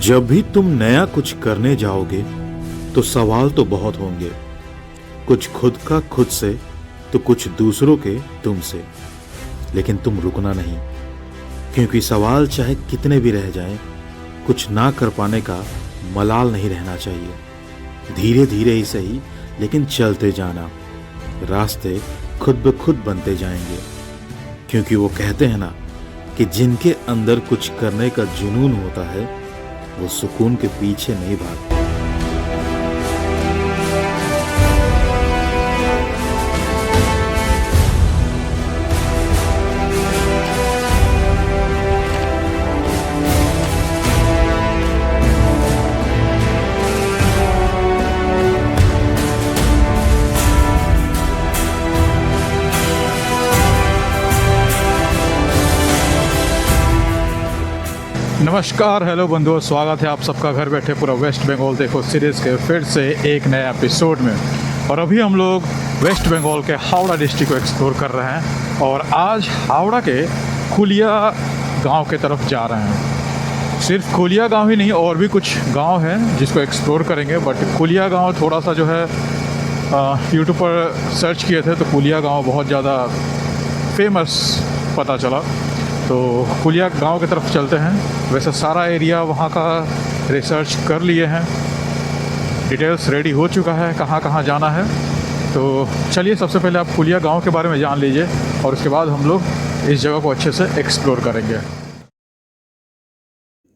जब भी तुम नया कुछ करने जाओगे तो सवाल तो बहुत होंगे, कुछ खुद का खुद से तो कुछ दूसरों के तुमसे। लेकिन तुम रुकना नहीं, क्योंकि सवाल चाहे कितने भी रह जाएं, कुछ ना कर पाने का मलाल नहीं रहना चाहिए। धीरे धीरे ही सही, लेकिन चलते जाना, रास्ते खुद ब खुद बनते जाएंगे। क्योंकि वो कहते हैं ना कि जिनके अंदर कुछ करने का जुनून होता है वो सुकून के पीछे नहीं भागते। नमस्कार, हेलो बंधुओं, स्वागत है आप सबका घर बैठे पूरा वेस्ट बंगाल देखो सीरीज़ के फिर से एक नए एपिसोड में। और अभी हम लोग वेस्ट बंगाल के हावड़ा डिस्ट्रिक्ट को एक्सप्लोर कर रहे हैं और आज हावड़ा के कुलिया गांव के तरफ जा रहे हैं। सिर्फ कुलिया गांव ही नहीं, और भी कुछ गांव हैं जिसको एक्सप्लोर करेंगे। बट कुलिया गांव थोड़ा सा जो है यूट्यूब पर सर्च किए थे तो कुलिया गाँव बहुत ज़्यादा फेमस पता चला, तो कुलिया गांव की तरफ चलते हैं। वैसे सारा एरिया वहाँ का रिसर्च कर लिए हैं, डिटेल्स रेडी हो चुका है कहाँ कहाँ जाना है। तो चलिए सबसे पहले आप कुलिया गांव के बारे में जान लीजिए और उसके बाद हम लोग इस जगह को अच्छे से एक्सप्लोर करेंगे।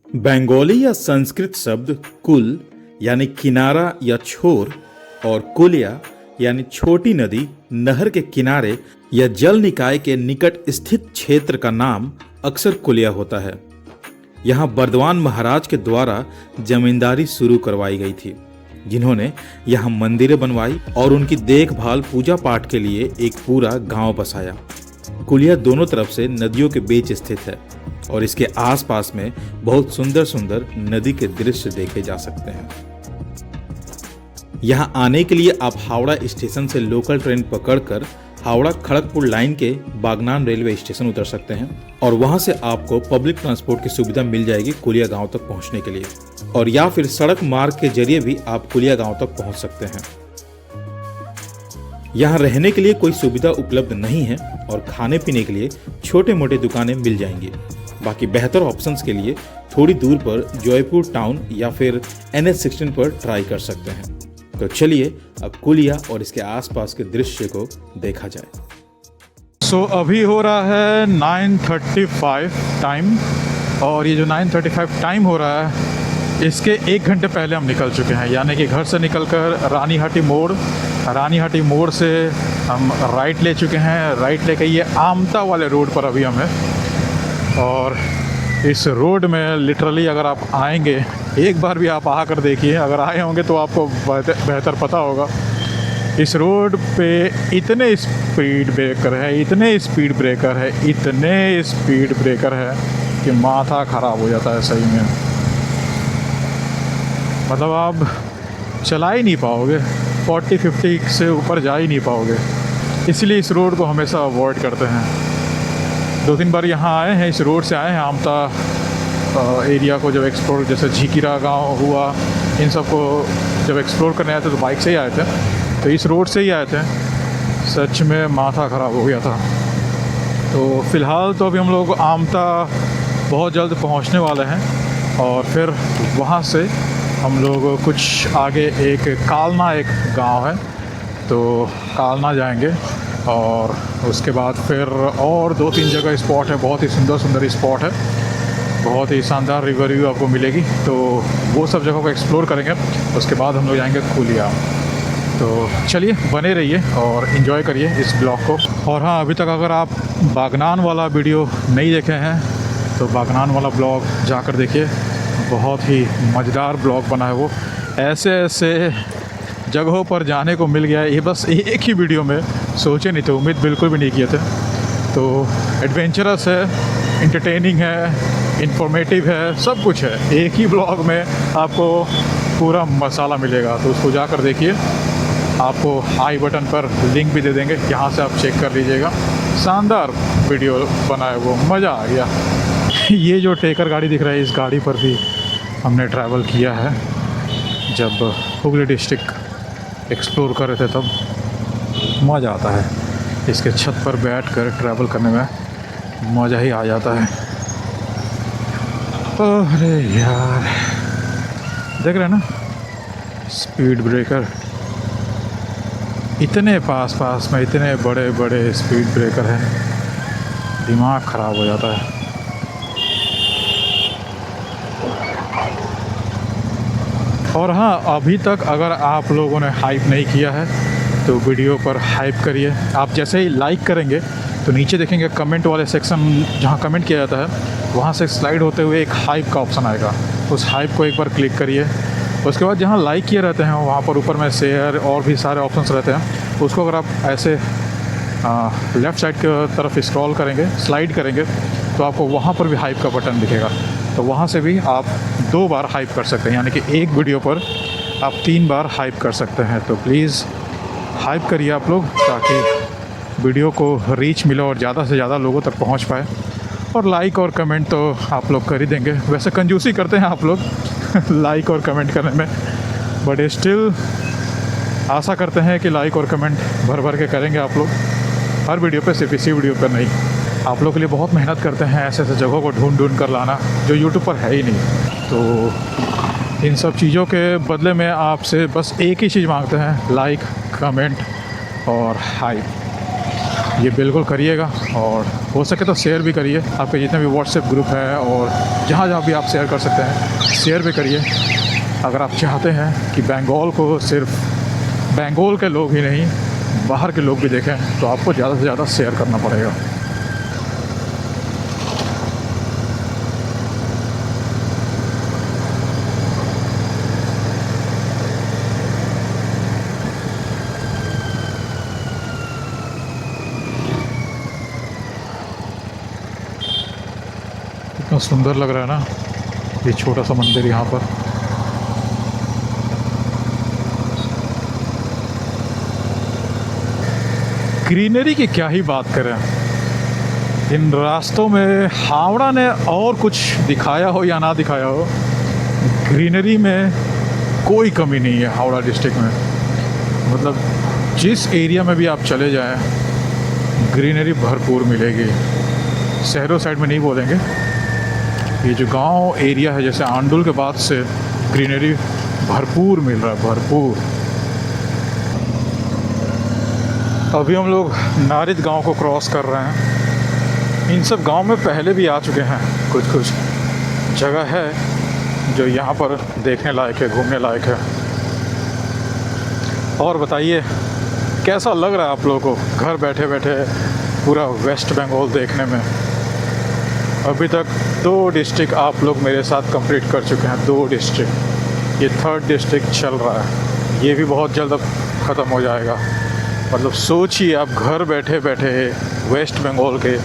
बंगाली या संस्कृत शब्द कुल यानी किनारा या छोर और कुलिया यानी छोटी नदी, नहर के किनारे या जल निकाय के निकट स्थित क्षेत्र का नाम अक्सर कुलिया होता है। यहाँ बर्दवान महाराज के द्वारा जमींदारी शुरू करवाई गई थी, जिन्होंने यहाँ मंदिरें बनवाई और उनकी देखभाल पूजा पाठ के लिए एक पूरा गांव बसाया। कुलिया दोनों तरफ से नदियों के बीच स्थित है और इसके आसपास में बहुत सुंदर सुंदर नदी के दृश्य देखे जा सकते हैं। यहाँ आने के लिए आप हावड़ा स्टेशन से लोकल ट्रेन पकड़कर हावड़ा खड़गपुर लाइन के बागनान रेलवे स्टेशन उतर सकते हैं और वहां से आपको पब्लिक ट्रांसपोर्ट की सुविधा मिल जाएगी कुलिया गांव तक पहुंचने के लिए, और या फिर सड़क मार्ग के जरिए भी आप कुलिया गांव तक पहुंच सकते हैं। यहाँ रहने के लिए कोई सुविधा उपलब्ध नहीं है और खाने पीने के लिए छोटे मोटे दुकानें मिल जाएंगी। बाकी बेहतर ऑप्शंस के लिए थोड़ी दूर पर जयपुर टाउन या फिर NH16 पर ट्राई कर सकते हैं। तो चलिए अब कुलिया और इसके आसपास के दृश्य को देखा जाए। सो अभी हो रहा है 9:35 टाइम, और ये जो 9:35 टाइम हो रहा है इसके 1 घंटे पहले हम निकल चुके हैं। यानी कि घर से निकलकर रानीहाटी मोड़ से हम राइट ले चुके हैं। राइट लेके ये आमता वाले रोड पर अभी हम हैं, और इस रोड में लिटरली अगर आप आएंगे, एक बार भी आप आकर देखिए, अगर आए होंगे तो आपको बेहतर पता होगा। इस रोड पे इतने स्पीड ब्रेकर है कि माथा ख़राब हो जाता है सही में। मतलब आप चला ही नहीं पाओगे, 40-50 से ऊपर जा ही नहीं पाओगे। इसलिए इस रोड को हमेशा अवॉइड करते हैं। 2-3 बार यहाँ आए हैं, इस रोड से आए हैं आमता एरिया को जब एक्सप्लोर, जैसे झिकिरा गांव हुआ, इन सब को जब एक्सप्लोर करने आए थे तो बाइक से ही आए थे, तो इस रोड से ही आए थे। सच में माथा ख़राब हो गया था। तो फ़िलहाल तो अभी हम लोग आमता बहुत जल्द पहुंचने वाले हैं, और फिर वहां से हम लोग कुछ आगे एक गांव है, तो कालना जाएंगे। और उसके बाद फिर और 2-3 जगह स्पॉट है, बहुत ही सुंदर स्पॉट है, बहुत ही शानदार रिवर व्यू आपको मिलेगी। तो वो सब जगहों को एक्सप्लोर करेंगे। उसके बाद हम लोग जाएंगे कुलिया। तो चलिए बने रहिए और इन्जॉय करिए इस ब्लॉग को। और हाँ, अभी तक अगर आप बागनान वाला वीडियो नहीं देखे हैं तो बागनान वाला ब्लॉग जाकर देखिए, बहुत ही मज़ेदार ब्लॉग बना है वो। ऐसे जगहों पर जाने को मिल गया है, ये बस एक ही वीडियो में, सोचे नहीं थे, उम्मीद बिल्कुल भी नहीं किए थे। तो एडवेंचरस है, इंटरटेनिंग है, इंफॉर्मेटिव है, सब कुछ है। एक ही ब्लॉग में आपको पूरा मसाला मिलेगा, तो उसको जाकर देखिए। आपको आई बटन पर लिंक भी दे देंगे, यहाँ से आप चेक कर लीजिएगा। शानदार वीडियो बना है वो, मज़ा आ गया। ये जो टेकर गाड़ी दिख रहा है, इस गाड़ी पर भी हमने ट्रैवल किया है जब हुगली डिस्ट्रिक्ट एक्सप्लोर कर रहे थे, तब मज़ा आता है। इसके छत पर बैठ कर ट्रैवल करने में मज़ा ही आ जाता है। अरे यार, देख रहे हैं ना स्पीड ब्रेकर, इतने पास पास में इतने बड़े बड़े स्पीड ब्रेकर हैं, दिमाग ख़राब हो जाता है। और हाँ, अभी तक अगर आप लोगों ने हाइप नहीं किया है तो वीडियो पर हाइप करिए। आप जैसे ही लाइक करेंगे तो नीचे देखेंगे कमेंट वाले सेक्शन, जहाँ कमेंट किया जाता है वहाँ से स्लाइड होते हुए एक हाइप का ऑप्शन आएगा, उस हाइप को एक बार क्लिक करिए। उसके बाद जहाँ लाइक किए रहते हैं वहाँ पर ऊपर में शेयर और भी सारे ऑप्शंस रहते हैं, उसको अगर आप ऐसे लेफ़्ट साइड की तरफ स्क्रॉल करेंगे, स्लाइड करेंगे, तो आपको वहाँ पर भी हाइप का बटन दिखेगा। तो वहाँ से भी आप 2 बार हाइप कर सकते हैं, यानी कि एक वीडियो पर आप 3 बार हाइप कर सकते हैं। तो प्लीज़ हाइप करिए आप लोग, ताकि वीडियो को रीच मिले और ज़्यादा से ज़्यादा लोगों तक पहुँच पाए। और लाइक और कमेंट तो आप लोग कर ही देंगे, वैसे कंजूसी करते हैं आप लोग लाइक और कमेंट करने में, बट स्टिल आशा करते हैं कि लाइक और कमेंट भर भर के करेंगे आप लोग हर वीडियो पे, सिर्फ इसी वीडियो पर नहीं। आप लोग के लिए बहुत मेहनत करते हैं ऐसे ऐसे जगहों को ढूंढ ढूंढ कर लाना जो यूट्यूब पर है ही नहीं। तो इन सब चीज़ों के बदले में आपसे बस एक ही चीज़ मांगते हैं, लाइक, कमेंट और हाइप। ये बिल्कुल करिएगा, और हो सके तो शेयर भी करिए। आपके जितने भी व्हाट्सएप ग्रुप है और जहाँ जहाँ भी आप शेयर कर सकते हैं, शेयर भी करिए। अगर आप चाहते हैं कि बंगाल को सिर्फ बंगाल के लोग ही नहीं, बाहर के लोग भी देखें, तो आपको ज़्यादा से ज़्यादा शेयर करना पड़ेगा। कितना सुंदर लग रहा है ना ये छोटा सा मंदिर यहाँ पर। ग्रीनरी की क्या ही बात करें, इन रास्तों में हावड़ा ने और कुछ दिखाया हो या ना दिखाया हो, ग्रीनरी में कोई कमी नहीं है हावड़ा डिस्ट्रिक्ट में। मतलब जिस एरिया में भी आप चले जाएं, ग्रीनरी भरपूर मिलेगी। शहरों साइड में नहीं बोलेंगे, ये जो गांव एरिया है, जैसे आंडुल के बाद से ग्रीनरी भरपूर मिल रहा है, भरपूर। अभी हम लोग नारिद गांव को क्रॉस कर रहे हैं। इन सब गांव में पहले भी आ चुके हैं, कुछ कुछ जगह है जो यहाँ पर देखने लायक है, घूमने लायक है। और बताइए कैसा लग रहा है आप लोगों को घर बैठे बैठे पूरा वेस्ट बंगाल देखने में। अभी तक 2 डिस्ट्रिक्ट आप लोग मेरे साथ कंप्लीट कर चुके हैं, 2 डिस्ट्रिक्ट। ये 3rd डिस्ट्रिक्ट चल रहा है, ये भी बहुत जल्द अब ख़त्म हो जाएगा। मतलब सोचिए आप घर बैठे बैठे वेस्ट बंगाल के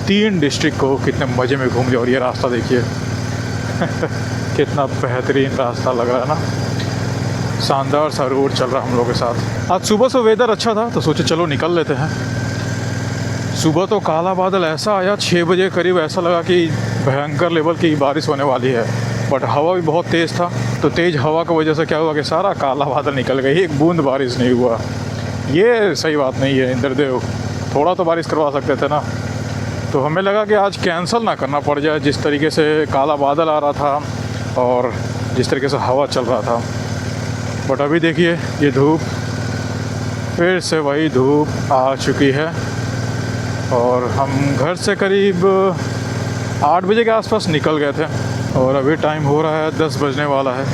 3 डिस्ट्रिक्ट को कितने मज़े में घूम गए। और ये रास्ता देखिए कितना बेहतरीन रास्ता लग रहा है ना, शानदार सा रोड चल रहा है हम लोगों के साथ। आज सुबह से वेदर अच्छा था तो सोचे चलो निकल लेते हैं। सुबह तो काला बादल ऐसा आया, 6 बजे करीब ऐसा लगा कि भयंकर लेवल की बारिश होने वाली है, बट हवा भी बहुत तेज़ था। तो तेज़ हवा की वजह से क्या हुआ कि सारा काला बादल निकल गया, एक बूंद बारिश नहीं हुआ। ये सही बात नहीं है इंद्रदेव, थोड़ा तो बारिश करवा सकते थे ना। तो हमें लगा कि आज कैंसिल ना करना पड़ जाए, जिस तरीके से काला बादल आ रहा था और जिस तरीके से हवा चल रहा था। बट अभी देखिए ये धूप, फिर से वही धूप आ चुकी है। और हम घर से करीब 8 बजे के आसपास निकल गए थे और अभी टाइम हो रहा है 10 बजने वाला है।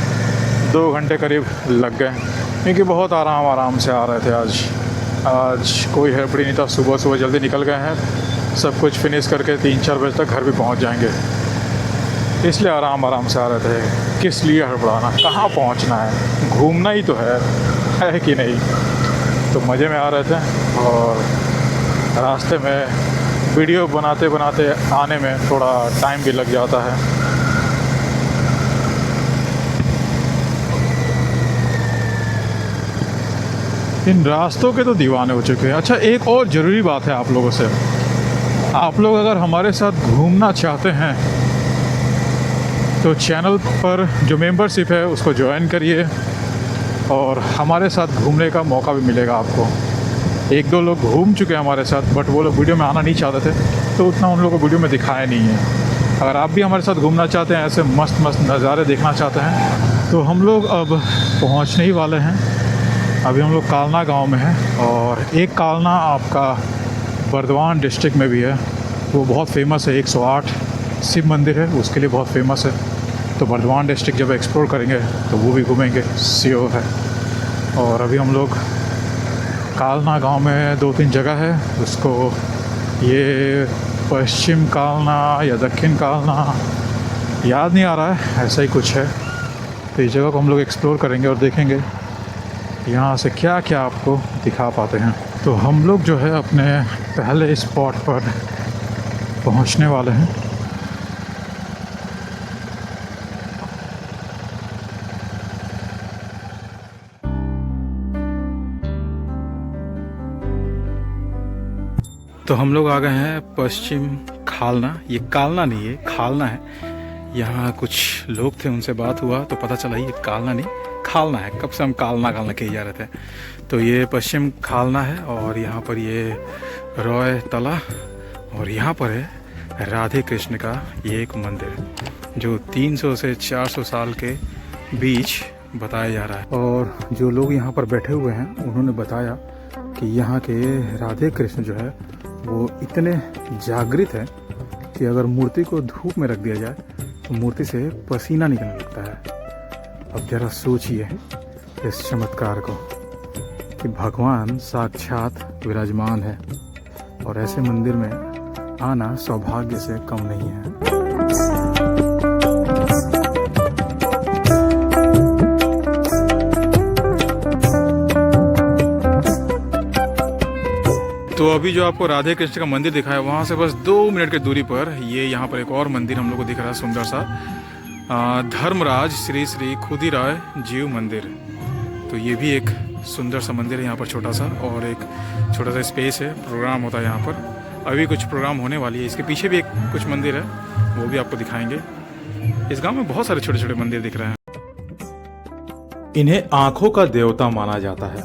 2 घंटे करीब लग गए, क्योंकि बहुत आराम से आ रहे थे। आज कोई हड़बड़ी नहीं था, सुबह जल्दी निकल गए हैं। सब कुछ फिनिश करके 3-4 बजे तक घर भी पहुंच जाएंगे, इसलिए आराम से आ रहे थे। किस लिए हड़बड़ाना, कहाँ पहुंचना है, घूमना ही तो है कि नहीं। तो मज़े में आ रहे थे और रास्ते में वीडियो बनाते बनाते आने में थोड़ा टाइम भी लग जाता है। इन रास्तों के तो दीवाने हो चुके हैं। अच्छा, एक और ज़रूरी बात है आप लोगों से, आप लोग अगर हमारे साथ घूमना चाहते हैं तो चैनल पर जो मेंबरशिप है उसको ज्वाइन करिए और हमारे साथ घूमने का मौका भी मिलेगा आपको। एक दो लोग घूम चुके हैं हमारे साथ, बट वो लोग वीडियो में आना नहीं चाहते थे, तो उतना उन लोगों को वीडियो में दिखाया नहीं है। अगर आप भी हमारे साथ घूमना चाहते हैं, ऐसे मस्त मस्त नज़ारे देखना चाहते हैं, तो हम लोग अब पहुंचने ही वाले हैं। अभी हम लोग कालना गांव में हैं और एक कालना आपका बर्दवान डिस्ट्रिक्ट में भी है, वो बहुत फेमस है। 108 शिव मंदिर है, उसके लिए बहुत फेमस है। तो बर्दवान डिस्ट्रिक्ट जब एक्सप्लोर करेंगे तो वो भी घूमेंगे, श्योर है। और अभी हम लोग कालना गांव में 2-3 जगह है, उसको ये पश्चिम कालना या दक्षिण कालना याद नहीं आ रहा है, ऐसा ही कुछ है। तो इस जगह को हम लोग एक्सप्लोर करेंगे और देखेंगे यहाँ से क्या क्या आपको दिखा पाते हैं। तो हम लोग जो है अपने पहले स्पॉट पर पहुँचने वाले हैं। तो हम लोग आ गए हैं पश्चिम खालना। ये कालना नहीं है, खालना है। यहाँ कुछ लोग थे, उनसे बात हुआ तो पता चला ये कालना नहीं खालना है। कब से हम कालना कालना कहे जा रहे थे। तो ये पश्चिम खालना है और यहाँ पर ये रॉय तला और यहाँ पर है राधे कृष्ण का ये एक मंदिर जो 300 से 400 साल के बीच बताया जा रहा है। और जो लोग यहाँ पर बैठे हुए हैं उन्होंने बताया कि यहाँ के राधे कृष्ण जो है वो इतने जागृत हैं कि अगर मूर्ति को धूप में रख दिया जाए तो मूर्ति से पसीना निकलने लगता है। अब जरा सोचिए इस चमत्कार को कि भगवान साक्षात विराजमान है और ऐसे मंदिर में आना सौभाग्य से कम नहीं है। तो अभी जो आपको राधे कृष्ण का मंदिर दिखा है वहाँ से बस 2 मिनट की दूरी पर ये यहाँ पर एक और मंदिर हम लोग को दिख रहा है, सुंदर सा धर्मराज श्री श्री खुदीराय जीव मंदिर। तो ये भी एक सुंदर सा मंदिर है यहाँ पर, छोटा सा, और एक छोटा सा स्पेस है। प्रोग्राम होता है यहाँ पर, अभी कुछ प्रोग्राम होने वाली है। इसके पीछे भी एक कुछ मंदिर है, वो भी आपको दिखाएंगे। इस गाँव में बहुत सारे छोटे छोटे मंदिर दिख रहे हैं। इन्हें आंखों का देवता माना जाता है।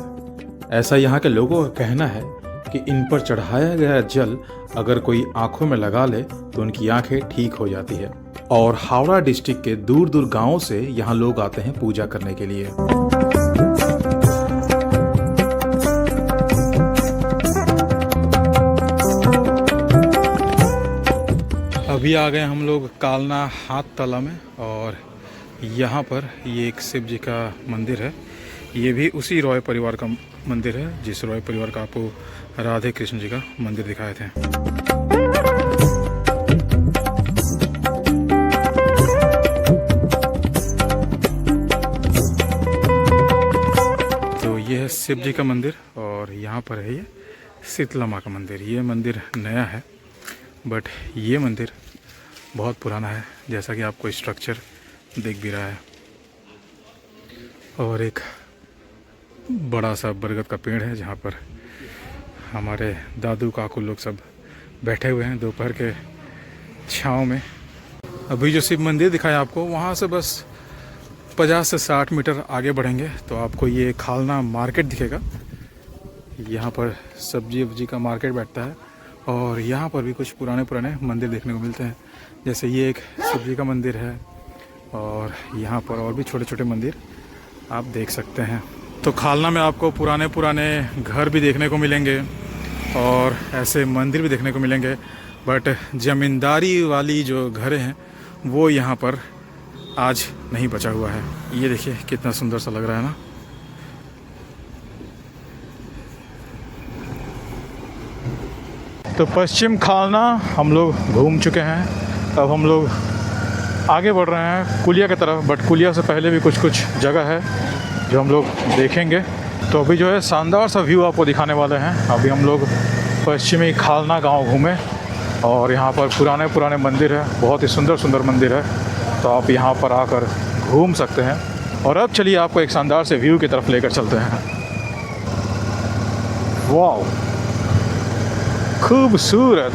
ऐसा यहाँ के लोगों का कहना है कि इन पर चढ़ाया गया जल अगर कोई आंखों में लगा ले तो उनकी आंखें ठीक हो जाती है। और हावड़ा डिस्ट्रिक्ट के दूर दूर गांवों से यहाँ लोग आते हैं पूजा करने के लिए। अभी आ गए हम लोग कालना हाथ तला में और यहाँ पर ये एक शिव जी का मंदिर है। ये भी उसी रॉय परिवार का मंदिर है जिस रॉय परिवार का आपको राधे कृष्ण जी का मंदिर दिखाए थे। तो ये है शिव जी का मंदिर और यहाँ पर है ये शीतला माँ का मंदिर। ये मंदिर नया है बट ये मंदिर बहुत पुराना है, जैसा कि आपको स्ट्रक्चर दिख भी रहा है। और एक बड़ा सा बरगद का पेड़ है जहाँ पर हमारे दादू काकू लोग सब बैठे हुए हैं दोपहर के छाँव में। अभी जो शिव मंदिर दिखाया आपको वहाँ से बस 50 से 60 मीटर आगे बढ़ेंगे तो आपको ये खालना मार्केट दिखेगा। यहाँ पर सब्जी वब्जी का मार्केट बैठता है और यहाँ पर भी कुछ पुराने पुराने मंदिर देखने को मिलते हैं। जैसे ये एक शिव जी का मंदिर है और यहाँ पर और भी छोटे छोटे मंदिर आप देख सकते हैं। तो खालना में आपको पुराने पुराने घर भी देखने को मिलेंगे और ऐसे मंदिर भी देखने को मिलेंगे, बट ज़मींदारी वाली जो घरें हैं वो यहाँ पर आज नहीं बचा हुआ है। ये देखिए कितना सुंदर सा लग रहा है ना। तो पश्चिम खालना हम लोग घूम चुके हैं। अब हम लोग आगे बढ़ रहे हैं कुलिया की तरफ, बट कुलिया से पहले भी कुछ कुछ जगह है जो हम लोग देखेंगे। तो अभी जो है शानदार सा व्यू आपको दिखाने वाले हैं। अभी हम लोग पश्चिमी खालना गांव घूमे और यहाँ पर पुराने पुराने मंदिर है, बहुत ही सुंदर सुंदर मंदिर है। तो आप यहाँ पर आकर घूम सकते हैं। और अब चलिए आपको एक शानदार से व्यू की तरफ लेकर चलते हैं। वाह, खूबसूरत।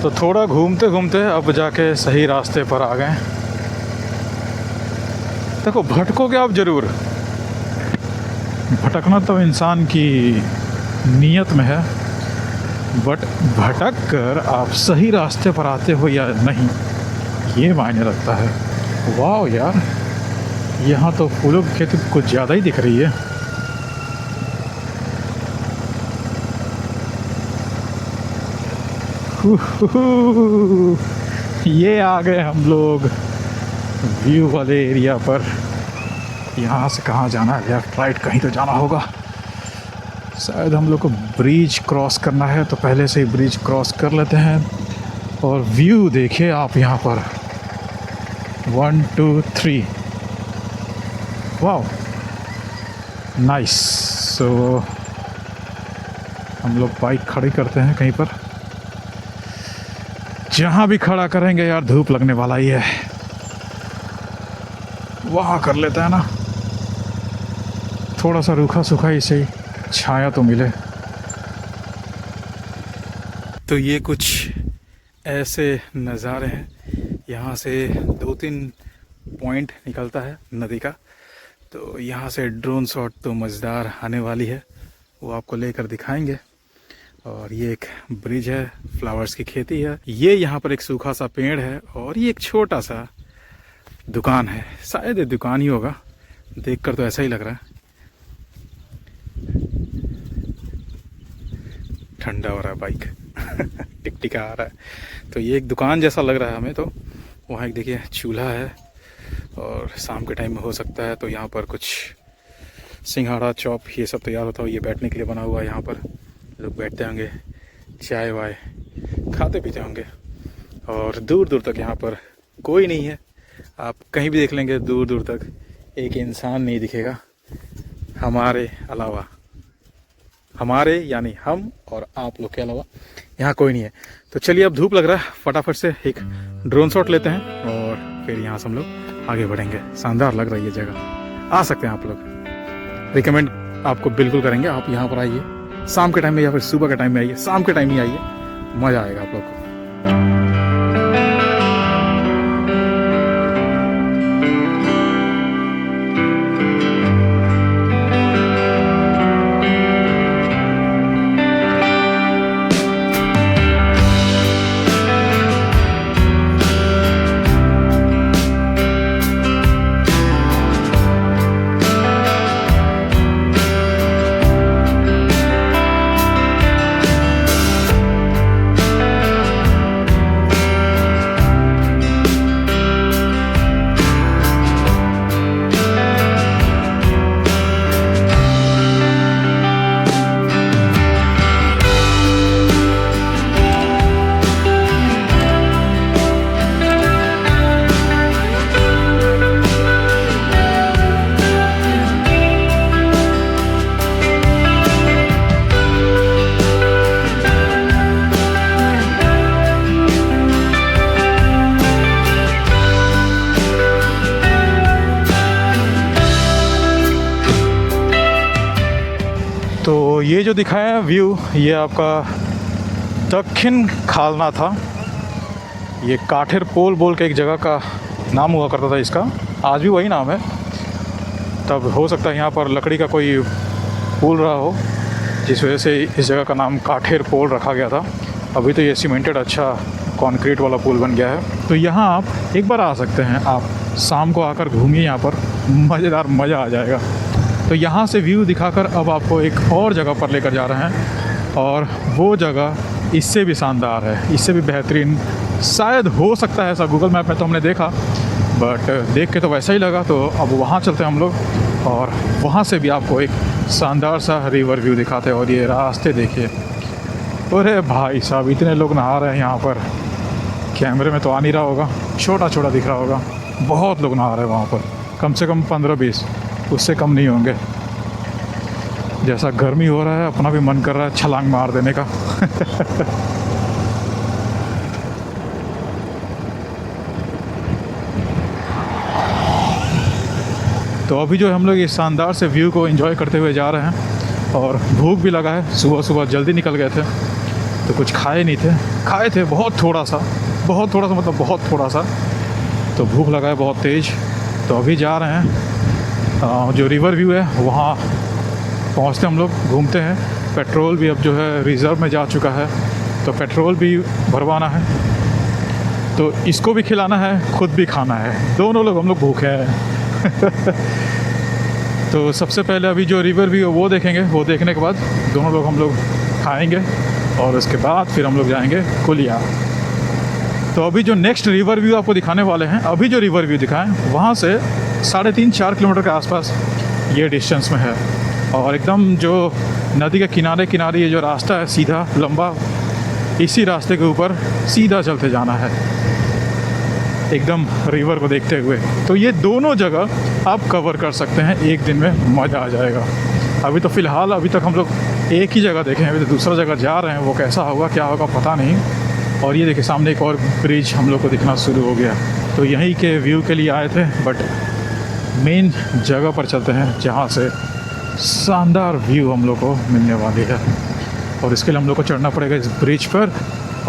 तो थोड़ा घूमते घूमते अब जाके सही रास्ते पर आ गए। देखो, भटकोगे आप ज़रूर, भटकना तो इंसान की नीयत में है, बट भटक कर आप सही रास्ते पर आते हो या नहीं, ये मायने रखता है। वाह यार, यहाँ तो फूलों की खेती कुछ ज़्यादा ही दिख रही है। ये आ गए हम लोग व्यू वाले एरिया पर। यहाँ से कहाँ जाना है? लेफ्ट राइट कहीं तो जाना होगा। शायद हम लोग को ब्रिज क्रॉस करना है, तो पहले से ही ब्रिज क्रॉस कर लेते हैं। और व्यू देखिए आप यहाँ पर, 1 2 3, वाह नाइस। सो हम लोग बाइक खड़ी करते हैं कहीं पर, जहाँ भी खड़ा करेंगे यार धूप लगने वाला ही है, वहाँ कर लेते हैं ना, थोड़ा सा रूखा सूखा ही सही, छाया तो मिले। तो ये कुछ ऐसे नज़ारे हैं। यहाँ से 2-3 पॉइंट निकलता है नदी का, तो यहाँ से ड्रोन शॉट तो मज़ेदार आने वाली है, वो आपको लेकर दिखाएंगे। और ये एक ब्रिज है, फ्लावर्स की खेती है। ये यहाँ पर एक सूखा सा पेड़ है, और ये एक छोटा सा दुकान है, शायद ये दुकान ही होगा, देखकर तो ऐसा ही लग रहा है। ठंडा हो रहा है बाइक टिकटिका आ रहा है। तो ये एक दुकान जैसा लग रहा है हमें तो। वहाँ एक देखिए चूल्हा है, और शाम के टाइम में हो सकता है तो यहाँ पर कुछ सिंघाड़ा चॉप ये सब तैयार होता हो। ये बैठने के लिए बना हुआ है, यहाँ पर लोग बैठते होंगे, चाय वाय खाते पीते होंगे। और दूर दूर तक यहाँ पर कोई नहीं है, आप कहीं भी देख लेंगे दूर दूर तक एक इंसान नहीं दिखेगा हमारे अलावा, हमारे यानी हम और आप लोग के अलावा यहाँ कोई नहीं है। तो चलिए, अब धूप लग रहा है, फटाफट से एक ड्रोन शॉट लेते हैं और फिर यहाँ से हम लोग आगे बढ़ेंगे। शानदार लग रही है जगह, आ सकते हैं आप लोग, रिकमेंड आपको बिल्कुल करेंगे। आप यहाँ पर आइए शाम के टाइम में या फिर सुबह के टाइम में आइए, शाम के टाइम ही आइए, मज़ा आएगा आप लोग को। तो ये जो दिखाया व्यू, ये आपका दक्षिण खालना था। ये काठेर पोल बोल के एक जगह का नाम हुआ करता था इसका, आज भी वही नाम है। तब हो सकता है यहाँ पर लकड़ी का कोई पुल रहा हो, जिस वजह से इस जगह का नाम काठेर पोल रखा गया था। अभी तो ये सीमेंटेड अच्छा कंक्रीट वाला पुल बन गया है। तो यहाँ आप एक बार आ सकते हैं, आप शाम को आकर घूमिए यहाँ पर, मज़ेदार मज़ा आ जाएगा। तो यहाँ से व्यू दिखाकर अब आपको एक और जगह पर लेकर जा रहे हैं, और वो जगह इससे भी शानदार है, इससे भी बेहतरीन शायद हो सकता है ऐसा। गूगल मैप में तो हमने देखा, बट देख के तो वैसा ही लगा। तो अब वहाँ चलते हैं हम लोग, और वहाँ से भी आपको एक शानदार सा रिवर व्यू दिखाते हैं। और ये रास्ते देखिए, अरे भाई साहब, इतने लोग नहा रहे हैं यहाँ पर, कैमरे में तो आ नहीं रहा होगा, छोटा छोटा दिख रहा होगा। बहुत लोग नहा रहे हैं वहाँ पर, कम से कम 15-20, उससे कम नहीं होंगे। जैसा गर्मी हो रहा है, अपना भी मन कर रहा है छलांग मार देने का तो अभी जो हम लोग इस शानदार से व्यू को एंजॉय करते हुए जा रहे हैं, और भूख भी लगा है, सुबह सुबह जल्दी निकल गए थे, तो कुछ खाए नहीं थे, खाए थे बहुत थोड़ा सा मतलब बहुत थोड़ा सा। तो भूख लगा है बहुत तेज़। तो अभी जा रहे हैं जो रिवर व्यू है वहाँ पहुँचते हम लोग, घूमते हैं। पेट्रोल भी अब जो है रिज़र्व में जा चुका है, तो पेट्रोल भी भरवाना है, तो इसको भी खिलाना है, खुद भी खाना है, दोनों लोग हम लोग भूखे हैं। तो सबसे पहले अभी जो रिवर व्यू है वो देखेंगे, वो देखने के बाद दोनों लोग हम लोग खाएंगे और उसके बाद फिर हम लोग जाएंगे कुलिया। तो अभी जो नेक्स्ट रिवर व्यू आपको दिखाने वाले हैं, अभी जो रिवर व्यू दिखाएं वहाँ से 3.5-4 किलोमीटर के आसपास ये डिस्टेंस में है। और एकदम जो नदी के किनारे किनारे ये जो रास्ता है सीधा लंबा, इसी रास्ते के ऊपर सीधा चलते जाना है एकदम रिवर को देखते हुए। तो ये दोनों जगह आप कवर कर सकते हैं एक दिन में, मज़ा आ जाएगा। अभी तो फ़िलहाल अभी तक हम लोग एक ही जगह देखे हैं, अभी तो दूसरा जगह जा रहे हैं, वो कैसा होगा क्या होगा पता नहीं। और ये देखिए सामने एक और ब्रिज हम लोग को दिखना शुरू हो गया। तो यहीं के व्यू के लिए आए थे, बट मेन जगह पर चलते हैं जहाँ से शानदार व्यू हम लोग को मिलने वाली है। और इसके लिए हम लोग को चढ़ना पड़ेगा इस ब्रिज पर,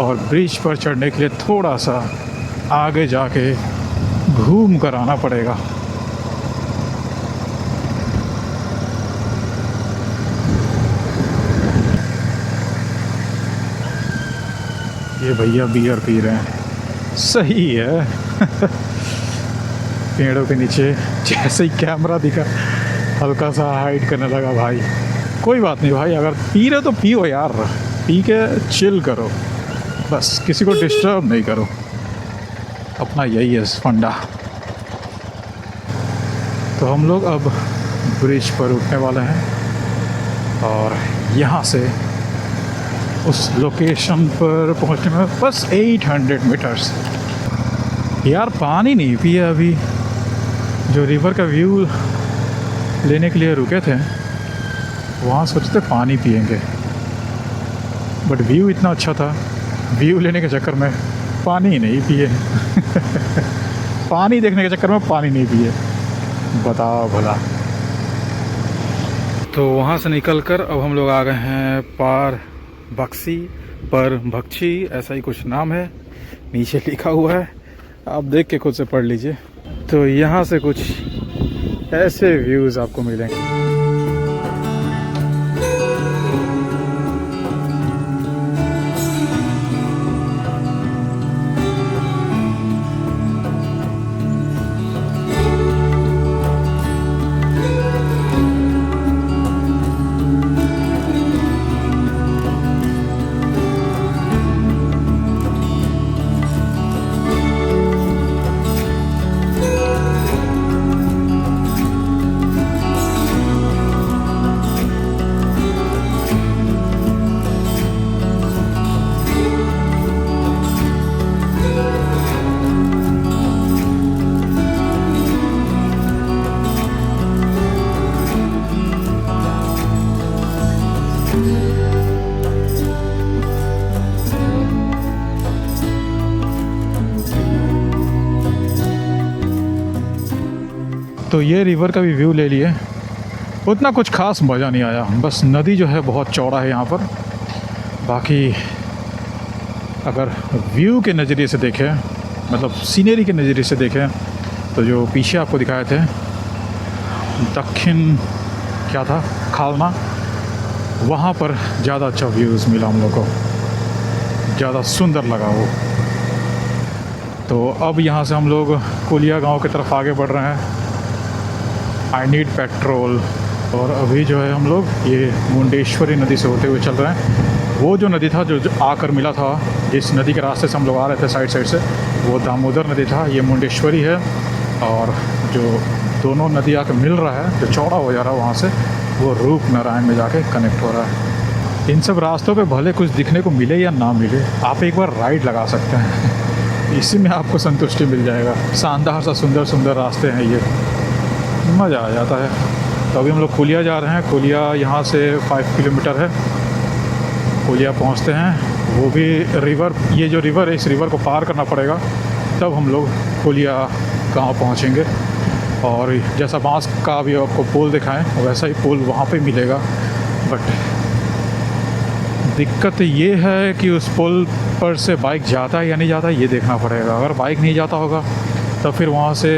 और ब्रिज पर चढ़ने के लिए थोड़ा सा आगे जाके घूम कर आना पड़ेगा। ये भैया बियर पी रहे हैं, सही है। पेड़ों के नीचे जैसे ही कैमरा दिखा हल्का सा हाइड करने लगा भाई। कोई बात नहीं भाई, अगर पी रहे तो पियो यार, पी के चिल करो, बस किसी को डिस्टर्ब नहीं करो, अपना यही है फंडा। तो हम लोग अब ब्रिज पर उठने वाले हैं और यहाँ से उस लोकेशन पर पहुँचने में बस 800 मीटर्स। यार पानी नहीं पिया अभी, जो रिवर का व्यू लेने के लिए रुके थे वहाँ सोचते पानी पिएंगे, बट व्यू इतना अच्छा था, व्यू लेने के चक्कर में पानी ही नहीं पिए। पानी देखने के चक्कर में पानी नहीं पिए, बताओ भला। तो वहाँ से निकलकर अब हम लोग आ गए हैं पार बक्सी पर भक्षी, ऐसा ही कुछ नाम है, नीचे लिखा हुआ है, आप देख के खुद से पढ़ लीजिए। तो यहाँ से कुछ ऐसे व्यूज़ आपको मिलेंगे। तो ये रिवर का भी व्यू ले लिए, उतना कुछ खास मज़ा नहीं आया, बस नदी जो है बहुत चौड़ा है यहाँ पर। बाकी अगर व्यू के नज़रिए से देखें, मतलब सीनरी के नज़रिए से देखें, तो जो पीछे आपको दिखाए थे दक्षिण क्या था खालना, वहाँ पर ज़्यादा अच्छा व्यूज़ मिला हम लोग को, ज़्यादा सुंदर लगा वो। तो अब यहाँ से हम लोग कुलिया गांव की तरफ आगे बढ़ रहे हैं। I need petrol. और अभी जो है हम लोग ये मुंडेश्वरी नदी से होते हुए चल रहे हैं। वो जो नदी था जो आकर मिला था, जिस नदी के रास्ते से हम लोग आ रहे थे साइड से, वो दामोदर नदी था, ये मुंडेश्वरी है। और जो दोनों नदी आकर मिल रहा है, जो चौड़ा हो जा रहा है वहाँ से, वो रूप नारायण में जाके कनेक्ट हो रहा है। इन सब रास्तों पे भले कुछ दिखने को मिले या ना मिले, आप एक बार राइड लगा सकते हैं, इसी में आपको संतुष्टि मिल जाएगा। शानदार सा सुंदर सुंदर रास्ते हैं, ये मज़ा आ जाता है। तो अभी हम लोग कुलिया जा रहे हैं। कुलिया यहाँ से 5 किलोमीटर है। कुलिया पहुँचते हैं, वो भी रिवर, ये जो रिवर है, इस रिवर को पार करना पड़ेगा, तब हम लोग कुलिया गाँव पहुँचेंगे। और जैसा बांस का भी आपको पुल दिखाएं, वैसा ही पुल वहाँ पे मिलेगा, बट दिक्कत ये है कि उस पुल पर से बाइक जाता है या नहीं जाता है ये देखना पड़ेगा। अगर बाइक नहीं जाता होगा तो फिर वहाँ से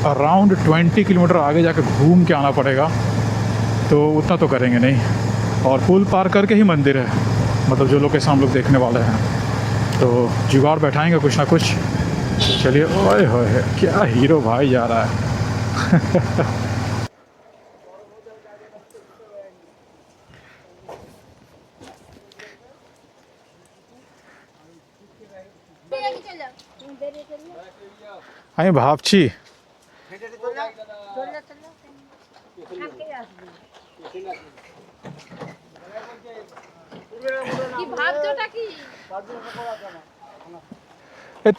अराउंड 20 किलोमीटर आगे जाकर घूम के आना पड़ेगा, तो उतना तो करेंगे नहीं। और पुल पार करके ही मंदिर है, मतलब जो लोकेशन हम लोग देखने वाले हैं, तो जुगाड़ बैठाएंगे कुछ ना कुछ। चलिए, ओए होए क्या हीरो भाई जा रहा है। আমি ভাবছি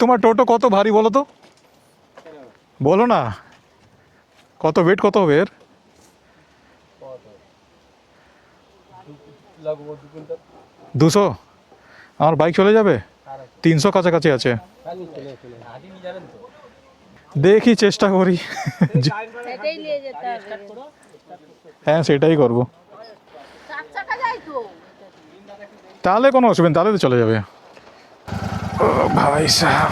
তোমার টোটো কত ভারী বলো তো, বলো না কত ওয়েট, কত হবে এর? 200? আমার বাইক চলে যাবে, 300 কাছাকাছি আছে। দেখি চেষ্টা করি। হ্যাঁ সেটাই করবো, তাহলে কোনো অসুবিধা, তাহলে তো চলে যাবে। ओ भाई साहब,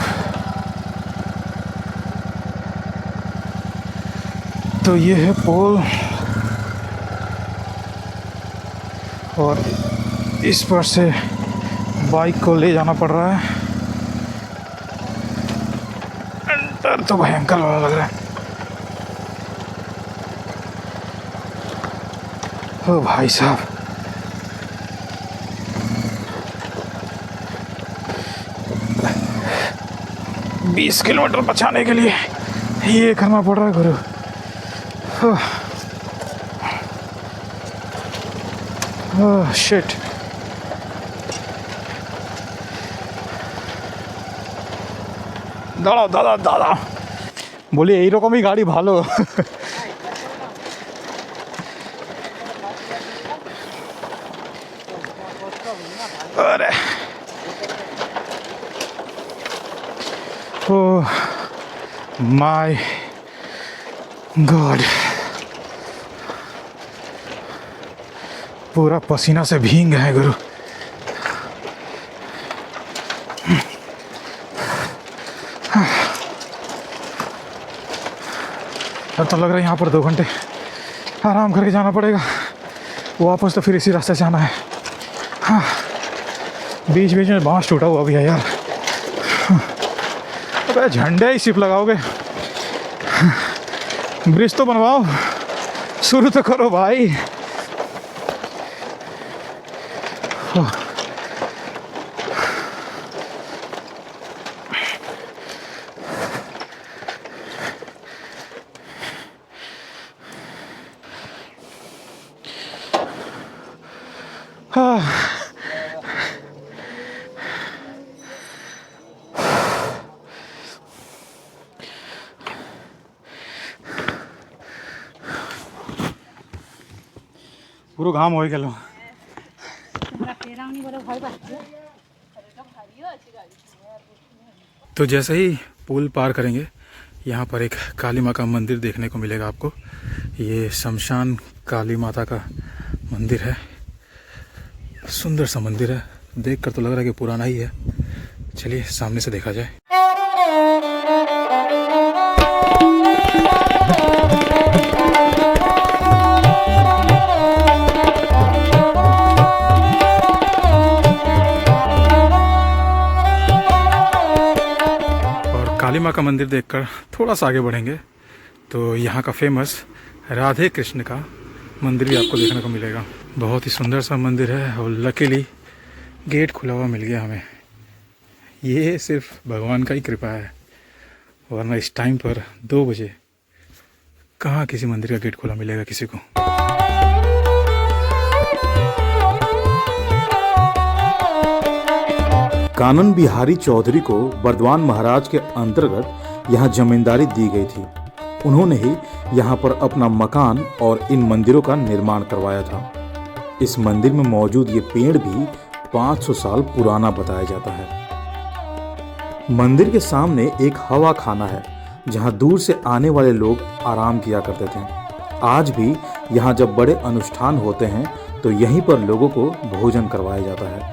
तो ये है पुल और इस पर से बाइक को ले जाना पड़ रहा है। अंदर तो भयंकर वाला लग रहा है। ओ भाई साहब, बीस किलोमीटर बचाने के लिए ये करना पड़ रहा है गुरु। ओह शिट, দাঁড়াও দাদা দাদা, বলি এইরকমই গাড়ি ভালো। আরে ओह माय गॉड, पूरा पसीना से भीग गए गुरु। अब तो लग रहा है यहाँ पर 2 घंटे आराम करके जाना पड़ेगा, वापस तो फिर इसी रास्ते से आना है। हाँ, बीच बीच में बांस टूटा हुआ भी है यार। अबे झंडे ही सिर्फ लगाओगे, ब्रिज तो बनवाओ, शुरू तो करो भाई। हाँ, পুরো ঘাম হয়ে গেল। तो जैसे ही पुल पार करेंगे यहाँ पर एक काली माँ का मंदिर देखने को मिलेगा आपको। ये शमशान काली माता का मंदिर है, सुंदर सा मंदिर है, देखकर तो लग रहा है कि पुराना ही है। चलिए सामने से देखा जाए। काली माँ का मंदिर देखकर थोड़ा सा आगे बढ़ेंगे तो यहाँ का फेमस राधे कृष्ण का मंदिर भी आपको देखने को मिलेगा। बहुत ही सुंदर सा मंदिर है और लकीली गेट खुला हुआ मिल गया हमें। ये सिर्फ भगवान का ही कृपा है, वरना इस टाइम पर 2 बजे कहाँ किसी मंदिर का गेट खुला मिलेगा किसी को। कानन बिहारी चौधरी को बर्दवान महाराज के अंतर्गत यहाँ जमींदारी दी गई थी। उन्होंने ही यहाँ पर अपना मकान और इन मंदिरों का निर्माण करवाया था। इस मंदिर में मौजूद ये पेड़ भी 500 साल पुराना बताया जाता है। मंदिर के सामने एक हवा खाना है जहाँ दूर से आने वाले लोग आराम किया करते थे। आज भी यहाँ जब बड़े अनुष्ठान होते हैं तो यहीं पर लोगों को भोजन करवाया जाता है।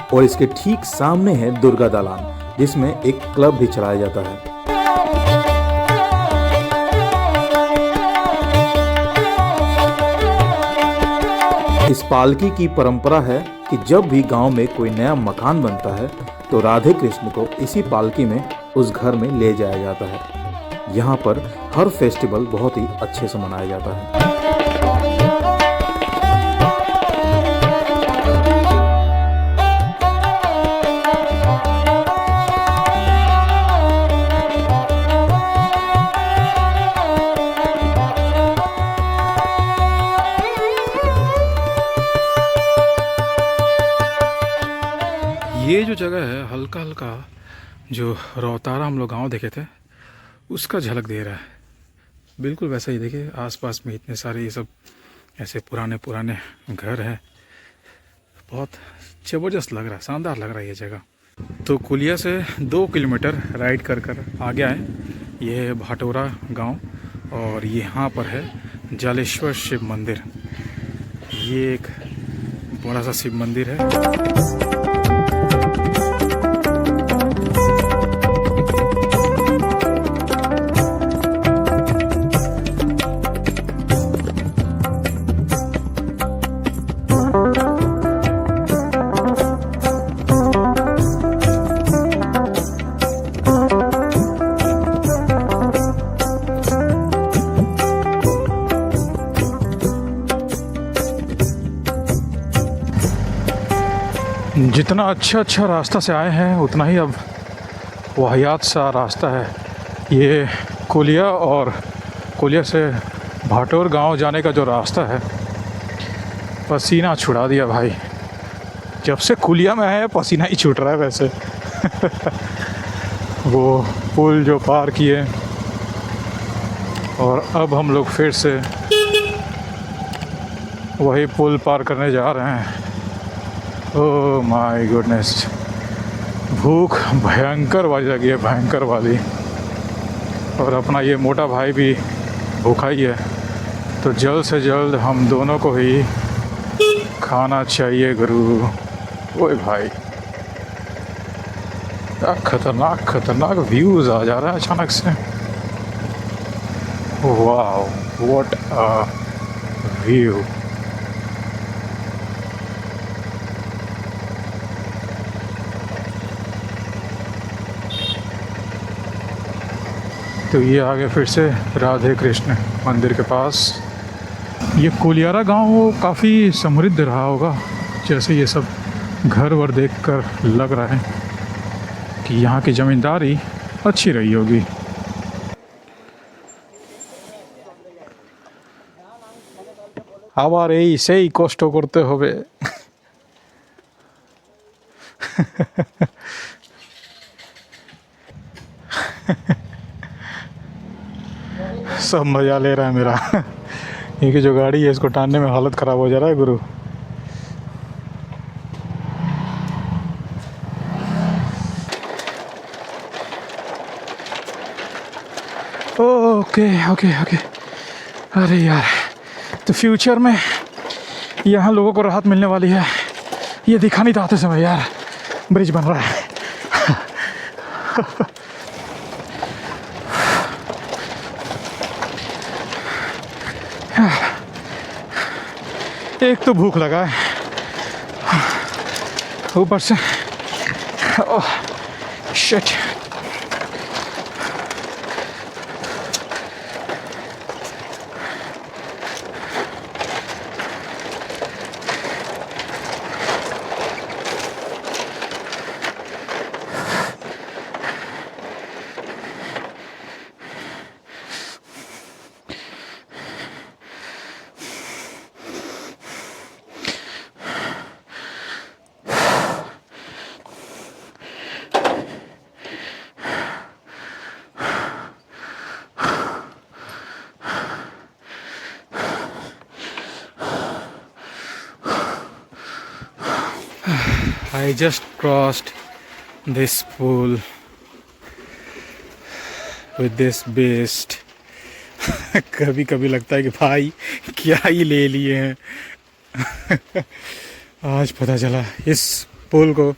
और इसके ठीक सामने है दुर्गा दालान, जिसमें एक क्लब भी चलाया जाता है। इस पालकी की परंपरा है कि जब भी गांव में कोई नया मकान बनता है तो राधे कृष्ण को इसी पालकी में उस घर में ले जाया जाता है। यहाँ पर हर फेस्टिवल बहुत ही अच्छे से मनाया जाता है। ये जो जगह है हल्का हल्का जो रोहतारा हम लोग गांव देखे थे उसका झलक दे रहा है। बिल्कुल वैसा ही देखिए, आसपास में इतने सारे ये सब ऐसे पुराने पुराने घर हैं। बहुत ज़बरदस्त लग रहा है, शानदार लग रहा है ये जगह। तो कुलिया से 2 किलोमीटर राइड कर आगे आए, ये है भाटोरा गांव और यहाँ पर है जालेश्वर शिव मंदिर। ये एक बड़ा सा शिव मंदिर है। जितना अच्छा रास्ता से आए हैं उतना ही अब वाहियात सा रास्ता है। ये कुलिया और कुलिया से भाटोर गांव जाने का जो रास्ता है, पसीना छुड़ा दिया भाई। जब से कुलिया में आए पसीना ही छूट रहा है वैसे। वो पुल जो पार किए और अब हम लोग फिर से वही पुल पार करने जा रहे हैं। ओह माय गुडनेस, भूख भयंकर वाली लगी है, भयंकर वाली। और अपना ये मोटा भाई भी भूखा ही है, तो जल्द से जल्द हम दोनों को ही खाना चाहिए गुरु। ओए भाई, क्या खतरनाक खतरनाक व्यूज़ आ जा रहा है अचानक से। वाह, व्हाट अ व्यू। तो ये आगे फिर से राधे कृष्ण मंदिर के पास। ये कुलियारा गांव काफ़ी समृद्ध रहा होगा, जैसे ये सब घर वर देखकर लग रहा है कि यहाँ की ज़मींदारी अच्छी रही होगी। আবার এই সেই কষ্ট করতে হবে। सब मज़ा ले रहा है मेरा। ये जो गाड़ी है इसको टानने में हालत ख़राब हो जा रहा है गुरु। Okay okay okay. अरे यार, तो फ्यूचर में यहाँ लोगों को राहत मिलने वाली है। ये दिखा नहीं था आते समय यार, ब्रिज बन रहा है। एक तो भूख लगा है, ऊपर से oh shit. I just crossed this pool with this beast. कभी कभी लगता है कि भाई क्या ही ले लिए हैं। आज पता चला इस पुल को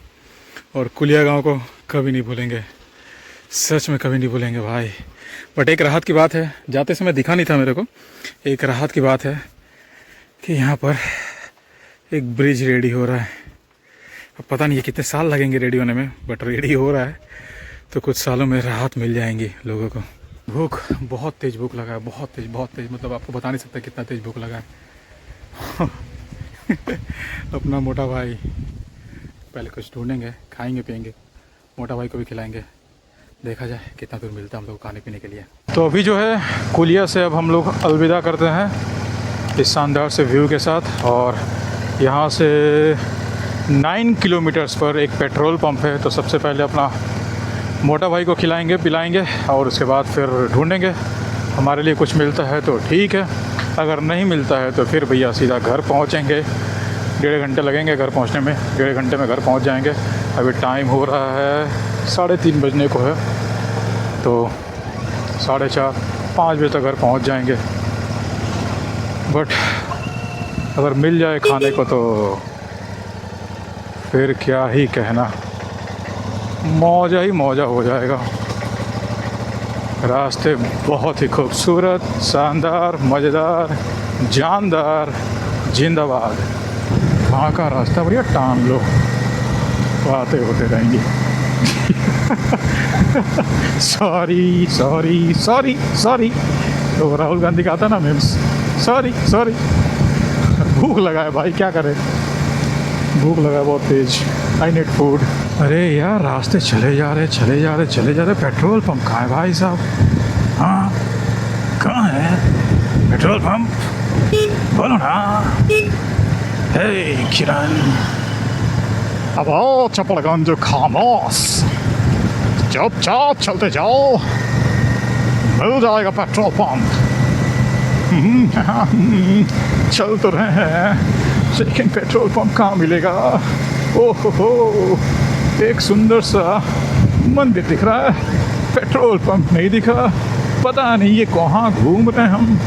और कुलिया गांव को कभी नहीं भूलेंगे, सच में कभी नहीं भूलेंगे भाई। बट एक राहत की बात है, जाते समय दिखा नहीं था मेरे को, एक राहत की बात है कि यहाँ पर एक ब्रिज रेडी हो रहा है। अब पता नहीं ये कितने साल लगेंगे रेडी होने में, बट रेडी हो रहा है तो कुछ सालों में राहत मिल जाएंगी लोगों को। भूख, बहुत तेज़ भूख लगा है, बहुत तेज़, मतलब आपको बता नहीं सकता कितना तेज़ भूख लगा है। अपना मोटा भाई, पहले कुछ ढूंढेंगे, खाएंगे पिएंगे, मोटा भाई को भी खिलाएंगे, देखा जाए कितना दूर मिलता है हम लोग खाने पीने के लिए। तो अभी जो है कुलिया से अब हम लोग अलविदा करते हैं इस शानदार से व्यू के साथ। और यहाँ से 9 किलोमीटर्स पर एक पेट्रोल पंप है, तो सबसे पहले अपना मोटा भाई को खिलाएंगे पिलाएंगे और उसके बाद फिर ढूंढेंगे, हमारे लिए कुछ मिलता है तो ठीक है, अगर नहीं मिलता है तो फिर भैया सीधा घर पहुँचेंगे। 1.5 घंटे लगेंगे घर पहुँचने में, 1.5 घंटे में घर पहुँच जाएंगे। अभी टाइम हो रहा है 3:30 बजने को है, तो 4:30-5 बजे तक घर पहुँच जाएंगे। बट अगर मिल जाए खाने को तो फिर क्या ही कहना, मौजा ही मौजा हो जाएगा। रास्ते बहुत ही खूबसूरत, शानदार, मज़ेदार, जानदार, जिंदाबाद। वहाँ का रास्ता बढ़िया टांग लो, बातें होते रहेंगी। सॉरी तो राहुल गांधी का आता ना मीम्स, सॉरी। भूख लगा है भाई, क्या करें, भूख लगा है बहुत तेज, आई नीड फूड। अरे यार रास्ते चले जा रहे, पेट्रोल पंप कहाँ है भाई साहब? हाँ कहाँ है पेट्रोल पंप, बोलो ना। हे किरण, अब आओ चपड़गंज खामोश, चुपचाप चलते जाओ, मिल जाएगा पेट्रोल पंप। चल तो रहे हैं लेकिन पेट्रोल पंप कहाँ मिलेगा? ओहो हो, एक सुंदर सा मंदिर दिख रहा है, पेट्रोल पंप नहीं दिखा। पता नहीं ये कहाँ घूम रहे हैं हम,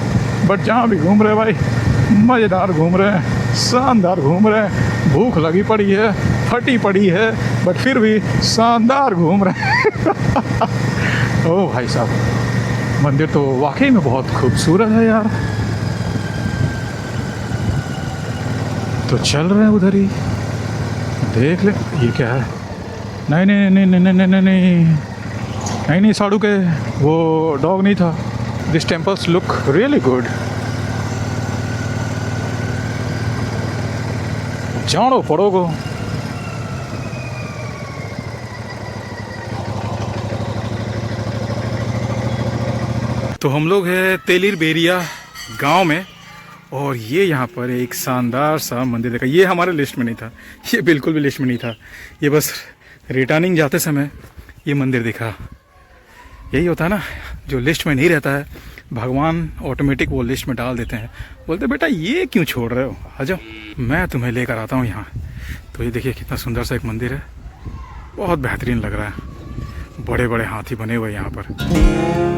बट जहाँ भी घूम रहे हैं भाई मज़ेदार घूम रहे हैं, शानदार घूम रहे हैं। भूख लगी पड़ी है, फटी पड़ी है, बट फिर भी शानदार घूम रहे हैं। ओ भाई साहब, मंदिर तो वाकई में बहुत खूबसूरत है यार। तो चल रहे हैं उधर ही, देख ले ये क्या है। नहीं साड़ू के वो डॉग नहीं था। This temples look really good. जानो पड़ोगो। तो हम लोग हैं तेलिर बेरिया गांव में, और ये यहाँ पर एक शानदार सा मंदिर देखा। ये हमारे लिस्ट में नहीं था, ये बिल्कुल भी लिस्ट में नहीं था, ये बस रिटर्निंग जाते समय ये मंदिर दिखा। यही होता है ना, जो लिस्ट में नहीं रहता है भगवान ऑटोमेटिक वो लिस्ट में डाल देते हैं, बोलते बेटा ये क्यों छोड़ रहे हो, आ जाओ मैं तुम्हें लेकर आता हूँ यहाँ। तो ये देखिए कितना सुंदर सा एक मंदिर है, बहुत बेहतरीन लग रहा है, बड़े बड़े हाथी बने हुए यहाँ पर।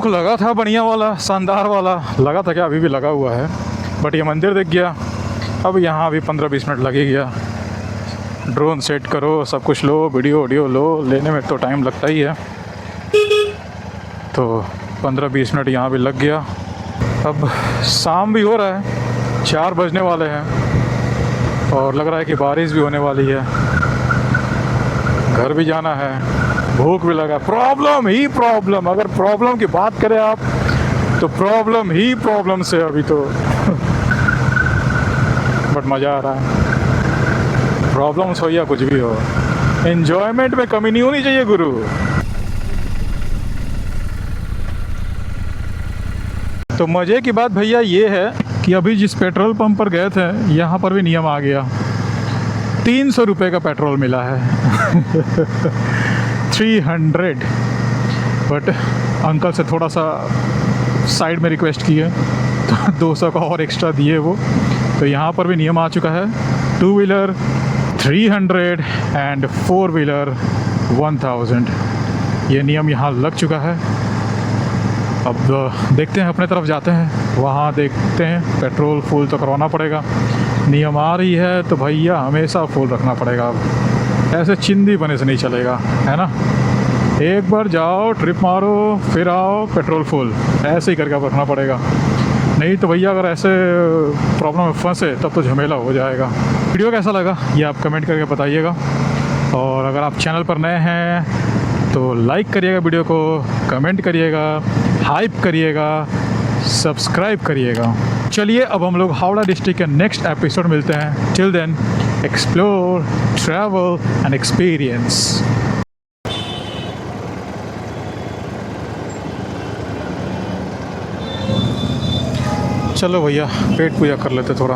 भूख लगा था बढ़िया वाला, शानदार वाला लगा था, क्या अभी भी लगा हुआ है, बट ये मंदिर दिख गया। अब यहाँ अभी 15-20 मिनट लगे गया। ड्रोन सेट करो, सब कुछ लो, वीडियो लो, लेने में तो टाइम लगता ही है। तो 15-20 मिनट यहाँ भी लग गया। अब शाम भी हो रहा है, 4 बजने वाले हैं और लग रहा है कि बारिश भी होने वाली है। घर भी जाना है, भूख भी लगा। प्रॉब्लम ही प्रॉब्लम, अगर प्रॉब्लम की बात करें आप तो प्रॉब्लम ही प्रॉब्लम से अभी तो बट मज़ा आ रहा है। प्रॉब्लम्स हो या कुछ भी हो, एन्जॉयमेंट में कमी नहीं होनी चाहिए गुरु। तो मज़े की बात भैया ये है कि अभी जिस पेट्रोल पंप पर गए थे यहाँ पर भी नियम आ गया, 300 रुपये का पेट्रोल मिला है 300। बट अंकल से थोड़ा सा साइड में रिक्वेस्ट किए तो 200 का और एक्स्ट्रा दिए वो। तो यहाँ पर भी नियम आ चुका है, 2 व्हीलर 300 एंड 4 व्हीलर 1000। ये नियम यहाँ लग चुका है। अब देखते हैं, अपने तरफ जाते हैं, वहाँ देखते हैं। पेट्रोल फुल तो करवाना पड़ेगा, नियम आ रही है तो भैया हमेशा फुल रखना पड़ेगा। अब ऐसे चिंदी बने से नहीं चलेगा, है ना। एक बार जाओ, ट्रिप मारो, फिर आओ, पेट्रोल फुल, ऐसे ही करके अब रखना पड़ेगा। नहीं तो भैया अगर ऐसे प्रॉब्लम में फंसे तब तो झमेला हो जाएगा। वीडियो कैसा लगा ये आप कमेंट करके बताइएगा, और अगर आप चैनल पर नए हैं तो लाइक करिएगा वीडियो को, कमेंट करिएगा, हाइप करिएगा, सब्सक्राइब करिएगा। चलिए अब हम लोग हावड़ा डिस्ट्रिक्ट के नेक्स्ट एपिसोड मिलते हैं। Till then explore, travel and experience. चलो भैया पेट पूजा कर लेते थोड़ा।